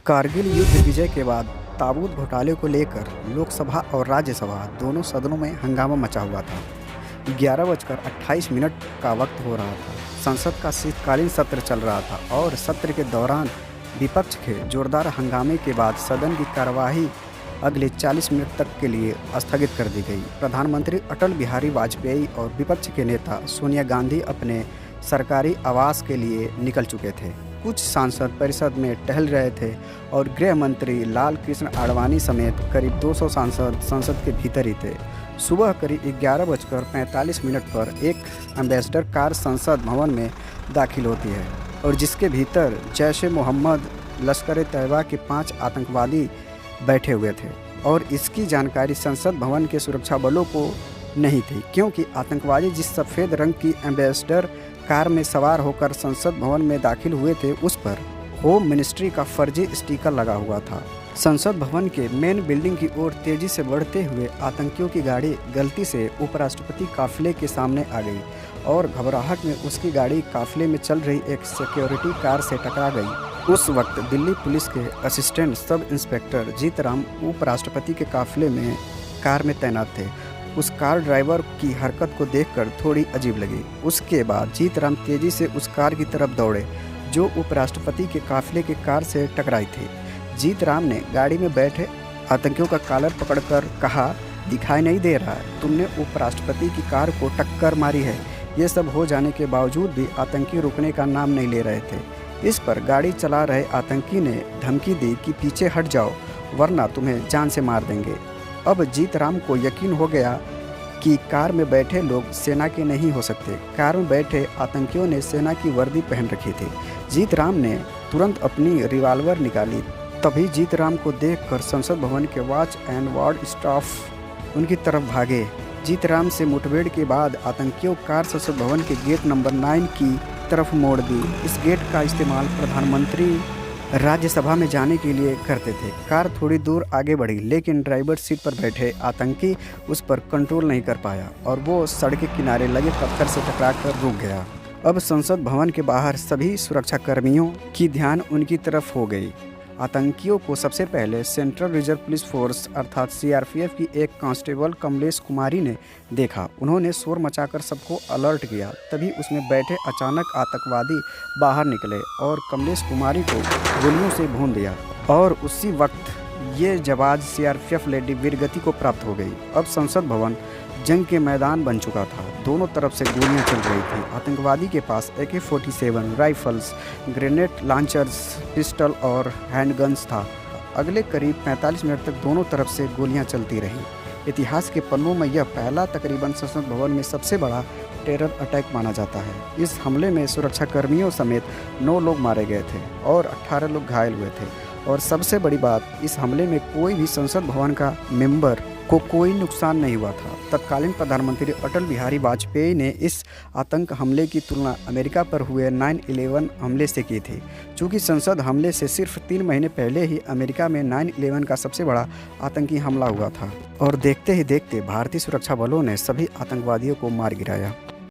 कारगिल युद्ध विजय के बाद ताबूत घोटाले को लेकर लोकसभा और राज्यसभा दोनों सदनों में हंगामा मचा हुआ था। 11:28 का वक्त हो रहा था। संसद का शीतकालीन सत्र चल रहा था और सत्र के दौरान विपक्ष के जोरदार हंगामे के बाद सदन की कार्यवाही अगले 40 मिनट तक के लिए स्थगित कर दी गई। प्रधानमंत्री अटल बिहारी वाजपेयी और विपक्ष के नेता सोनिया गांधी अपने सरकारी आवास के लिए निकल चुके थे। कुछ सांसद परिषद में टहल रहे थे और गृह मंत्री लाल कृष्ण आडवाणी समेत करीब 200 सांसद संसद के भीतर ही थे। सुबह करीब 11:45 पर एक एम्बेसडर कार संसद भवन में दाखिल होती है और जिसके भीतर जैश-ए मोहम्मद लश्कर तैयबा के 5 आतंकवादी बैठे हुए थे और इसकी जानकारी संसद भवन के सुरक्षा बलों को नहीं थी, क्योंकि आतंकवादी जिस सफ़ेद रंग की एम्बेसडर कार में सवार होकर संसद भवन में दाखिल हुए थे उस पर होम मिनिस्ट्री का फर्जी स्टिकर लगा हुआ था। संसद भवन के मेन बिल्डिंग की ओर तेजी से बढ़ते हुए आतंकियों की गाड़ी गलती से उपराष्ट्रपति काफिले के सामने आ गई और घबराहट में उसकी गाड़ी काफिले में चल रही एक सिक्योरिटी कार से टकरा गई। उस वक्त दिल्ली पुलिस के असिस्टेंट सब इंस्पेक्टर जीतराम उपराष्ट्रपति के काफिले में कार में तैनात थे। उस कार ड्राइवर की हरकत को देखकर थोड़ी अजीब लगी। उसके बाद जीतराम तेजी से उस कार की तरफ दौड़े जो उपराष्ट्रपति के काफिले की कार से टकराई थी। जीतराम ने गाड़ी में बैठे आतंकियों का कॉलर पकड़कर कहा, दिखाई नहीं दे रहा है, तुमने उपराष्ट्रपति की कार को टक्कर मारी है। ये सब हो जाने के बावजूद भी आतंकी रुकने का नाम नहीं ले रहे थे। इस पर गाड़ी चला रहे आतंकी ने धमकी दी कि पीछे हट जाओ वरना तुम्हें जान से मार देंगे। अब जीतराम को यकीन हो गया कि कार में बैठे लोग सेना के नहीं हो सकते। कार में बैठे आतंकियों ने सेना की वर्दी पहन रखी थी। जीतराम ने तुरंत अपनी रिवॉल्वर निकाली। तभी जीतराम को देखकर संसद भवन के वॉच एंड वार्ड स्टाफ उनकी तरफ भागे। जीतराम से मुठभेड़ के बाद आतंकियों कार संसद भवन के गेट नंबर 9 की तरफ मोड़ दी। इस गेट का इस्तेमाल प्रधानमंत्री राज्यसभा में जाने के लिए करते थे। कार थोड़ी दूर आगे बढ़ी लेकिन ड्राइवर सीट पर बैठे आतंकी उस पर कंट्रोल नहीं कर पाया और वो सड़क के किनारे लगे पत्थर से टकराकर रुक गया। अब संसद भवन के बाहर सभी सुरक्षाकर्मियों की ध्यान उनकी तरफ हो गई। आतंकियों को सबसे पहले सेंट्रल रिजर्व पुलिस फोर्स अर्थात सीआरपीएफ की एक कांस्टेबल कमलेश कुमारी ने देखा। उन्होंने शोर मचाकर सबको अलर्ट किया। तभी उसमें बैठे अचानक आतंकवादी बाहर निकले और कमलेश कुमारी को गोलियों से भून दिया और उसी वक्त ये जवाब सीआरपीएफ लेडी वीरगति को प्राप्त हो गई। अब संसद भवन जंग के मैदान बन चुका था। दोनों तरफ से गोलियां चल रही थी। आतंकवादी के पास AK-47 rifles, grenade launchers, pistol और हैंडगन्स था। अगले करीब 45 मिनट तक दोनों तरफ से गोलियां चलती रहीं। इतिहास के पन्नों में यह पहला तकरीबन संसद भवन में सबसे बड़ा टेरर अटैक माना जाता है। इस हमले में सुरक्षाकर्मियों समेत 9 लोग मारे गए थे और 18 लोग घायल हुए थे। और सबसे बड़ी बात, इस हमले में कोई भी संसद भवन का मेंबर को कोई नुकसान नहीं हुआ था। तत्कालीन प्रधानमंत्री अटल बिहारी वाजपेयी ने इस आतंक हमले की तुलना अमेरिका पर हुए 9/11 हमले से की थी। चूँकि संसद हमले से सिर्फ 3 महीने पहले ही अमेरिका में 9/11 का सबसे बड़ा आतंकी हमला हुआ था और देखते ही देखते भारतीय सुरक्षा बलों ने सभी आतंकवादियों को मार गिराया।